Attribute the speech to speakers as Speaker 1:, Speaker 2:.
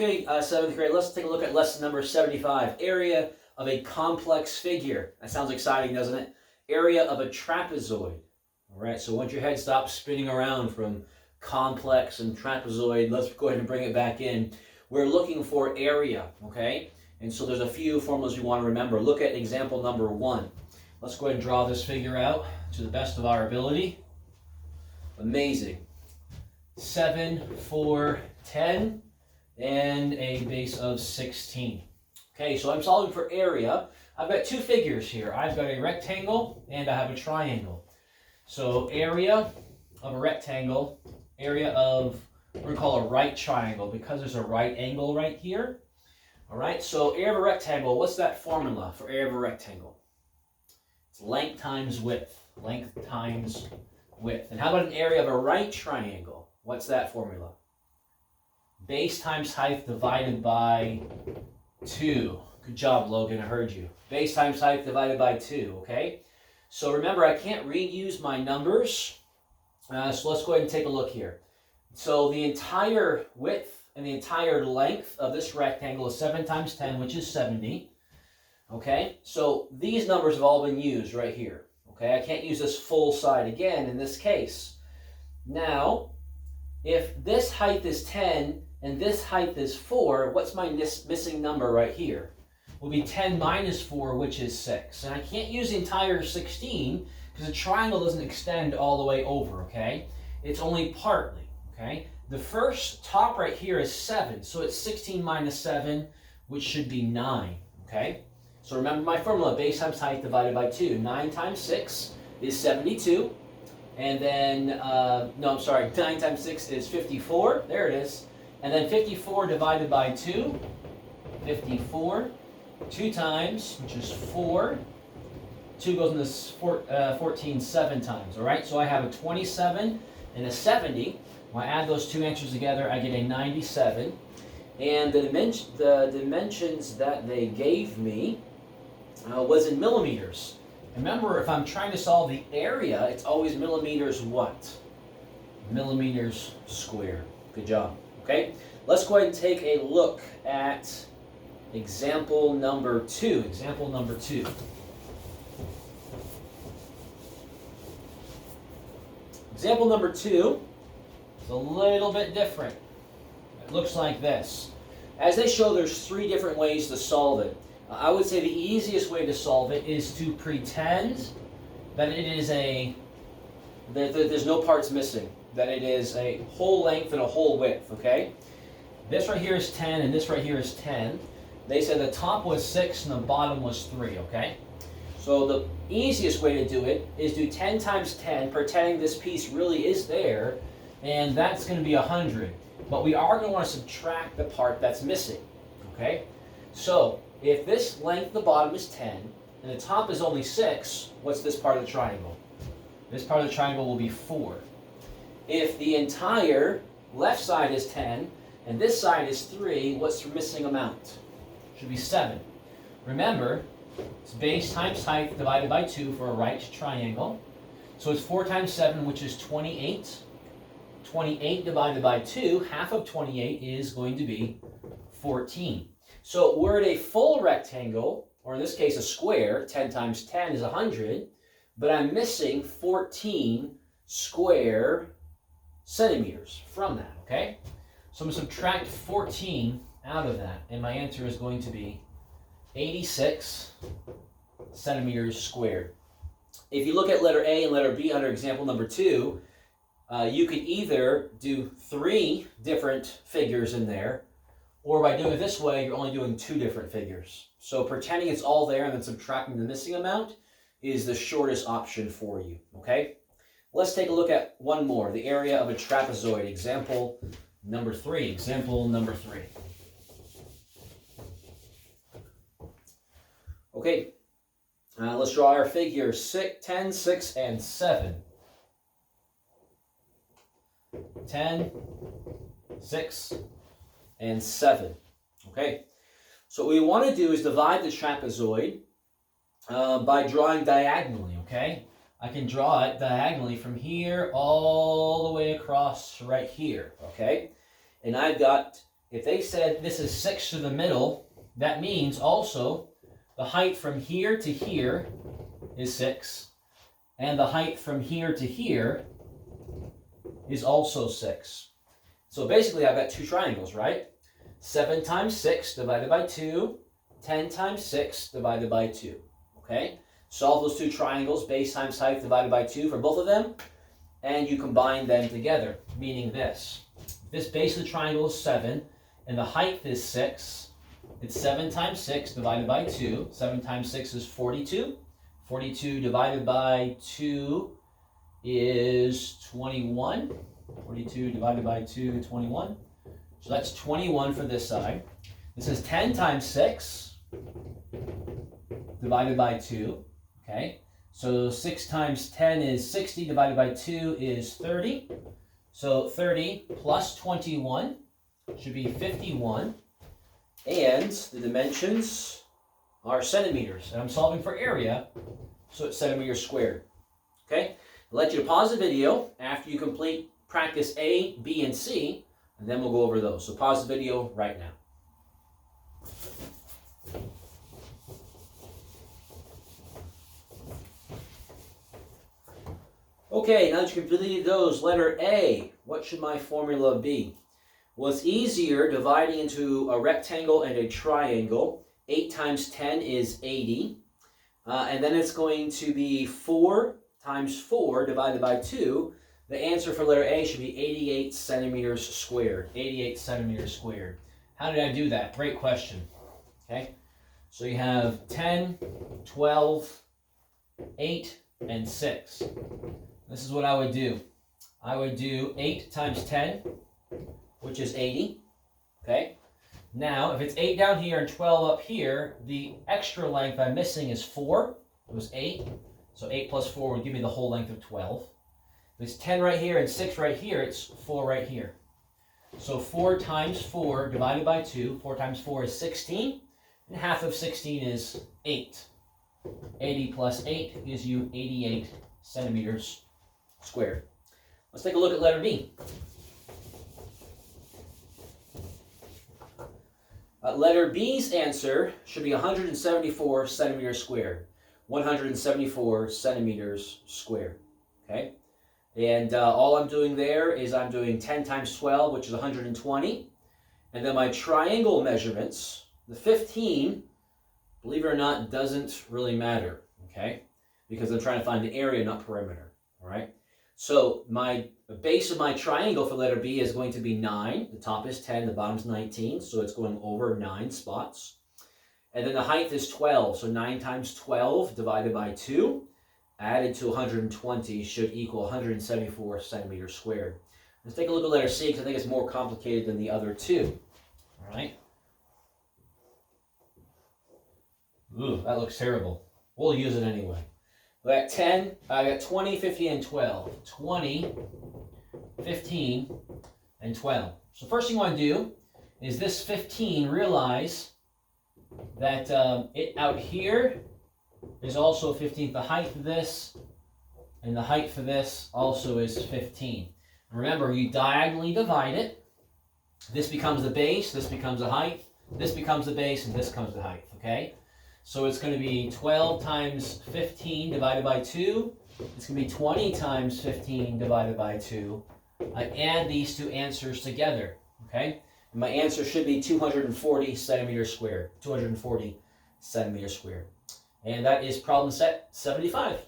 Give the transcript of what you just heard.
Speaker 1: Okay, 7th grade, let's take a look at lesson number 75. Area of a complex figure. That sounds exciting, doesn't it? Area of a trapezoid. All right, so once your head stops spinning around from complex and trapezoid, let's go ahead and bring it back in. We're looking for area, okay? And so there's a few formulas you want to remember. Look at example number 1. Let's go ahead and draw this figure out to the best of our ability. Amazing. 7, 4, 10, and a base of 16. Okay, so I'm solving for area. I've got two figures here. I've got a rectangle and I have a triangle. So area of a rectangle, area of, we're going to call a right triangle because there's a right angle right here. All right, so area of a rectangle, what's that formula for area of a rectangle? It's length times width. Length times width. And how about an area of a right triangle? What's that formula? Base times height divided by 2. Good job, Logan, I heard you. Base times height divided by 2, okay? So remember, I can't reuse my numbers. So let's go ahead and take a look here. So the entire width and the entire length of this rectangle is 7 times 10, which is 70. Okay, so these numbers have all been used right here. Okay, I can't use this full side again in this case. Now, if this height is 10 and this height is 4, what's my missing number right here? Will be 10 minus 4, which is 6. And I can't use the entire 16 because the triangle doesn't extend all the way over, okay? It's only partly, okay? The first top right here is 7, so it's 16 minus 7, which should be 9, okay? So remember my formula, base times height divided by 2. 9 times 6 is 72. And then, 9 times 6 is 54. There it is. And then 54 divided by 2. 54. 2 times, which is 4. 2 goes into 14 7 times. All right, so I have a 27 and a 70. When I add those two answers together, I get a 97. And the dimensions that they gave me was in millimeters. Remember, if I'm trying to solve the area, it's always millimeters what? Millimeters squared. Good job. Okay, let's go ahead and take a look at example number 2. Example number 2. Example number 2 is a little bit different. It looks like this. As they show, there's 3 different ways to solve it. I would say the easiest way to solve it is to pretend that it is that there's no parts missing, that it is a whole length and a whole width, okay? This right here is 10 and this right here is 10. They said the top was 6 and the bottom was 3, okay? So the easiest way to do it is do 10 times 10, pretending this piece really is there, and that's going to be 100. But we are going to want to subtract the part that's missing, okay? So if this length at the bottom is 10 and the top is only 6, what's this part of the triangle? This part of the triangle will be 4. If the entire left side is 10 and this side is 3, what's the missing amount? Should be 7. Remember, it's base times height divided by 2 for a right triangle. So it's 4 times 7, which is 28. 28 divided by 2, half of 28 is going to be 14. So we're at a full rectangle, or in this case a square. 10 times 10 is 100, but I'm missing 14 square centimeters from that, okay? So I'm going to subtract 14 out of that, and my answer is going to be 86 centimeters squared. If you look at letter A and letter B under example number 2, you could either do 3 different figures in there, or by doing it this way, you're only doing 2 different figures. So pretending it's all there and then subtracting the missing amount is the shortest option for you, okay? Let's take a look at one more, the area of a trapezoid, example number 3. Example number 3. Okay, let's draw our figures 10, 6, and 7. 10, 6, and 7. Okay, so what we want to do is divide the trapezoid by drawing diagonally, okay? I can draw it diagonally from here all the way across right here, okay? And I've got if they said this is 6 to the middle, that means also the height from here to here is 6, and the height from here to here is also 6. So basically I've got two triangles, right? 7 times 6 divided by 2, 10 times 6 divided by 2. Okay? Solve those two triangles, base times height divided by 2 for both of them, and you combine them together, meaning this. This base of the triangle is 7, and the height is 6. It's 7 times 6 divided by 2. 7 times 6 is 42. 42 divided by 2 is 21. 42 divided by 2, 21. So that's 21 for this side. This is 10 times 6 divided by 2. Okay, so 6 times 10 is 60, divided by 2 is 30. So 30 plus 21 should be 51. And the dimensions are centimeters. And I'm solving for area, so it's centimeters squared. Okay, I'll let you to pause the video after you complete practice A, B, and C, and then we'll go over those. So pause the video right now. Okay, now that you completed those, letter A, what should my formula be? Well, it's easier dividing into a rectangle and a triangle. 8 times 10 is 80. And then it's going to be 4 times 4 divided by 2. The answer for letter A should be 88 centimeters squared. 88 centimeters squared. How did I do that? Great question. Okay, so you have 10, 12, 8, and 6. This is what I would do. I would do 8 times 10, which is 80. Okay. Now, if it's 8 down here and 12 up here, the extra length I'm missing is 4. It was 8. So 8 plus 4 would give me the whole length of 12. If it's 10 right here and 6 right here, it's 4 right here. So 4 times 4 divided by 2. 4 times 4 is 16. And half of 16 is 8. 80 plus 8 gives you 88 centimeters squared. Let's take a look at letter B. Letter B's answer should be 174 centimeters squared. 174 centimeters squared. Okay? And all I'm doing there is I'm doing 10 times 12, which is 120. And then my triangle measurements, the 15, believe it or not, doesn't really matter. Okay? Because I'm trying to find the area, not perimeter. All right? So the base of my triangle for letter B is going to be 9. The top is 10, the bottom is 19, so it's going over 9 spots. And then the height is 12, so 9 times 12 divided by 2, added to 120 should equal 174 centimeters squared. Let's take a look at letter C, because I think it's more complicated than the other two. All right? Ooh, that looks terrible. We'll use it anyway. I got 10, I got 20, 15, and 12. 20, 15, and 12. So first thing you want to do is this 15, realize that it out here is also 15. The height for this and the height for this also is 15. And remember, you diagonally divide it. This becomes the base, this becomes the height, this becomes the base, and this becomes the height, okay? So it's going to be 12 times 15 divided by 2. It's going to be 20 times 15 divided by 2. I add these two answers together, okay? And my answer should be 240 centimeters squared. 240 centimeters squared. And that is problem set 75.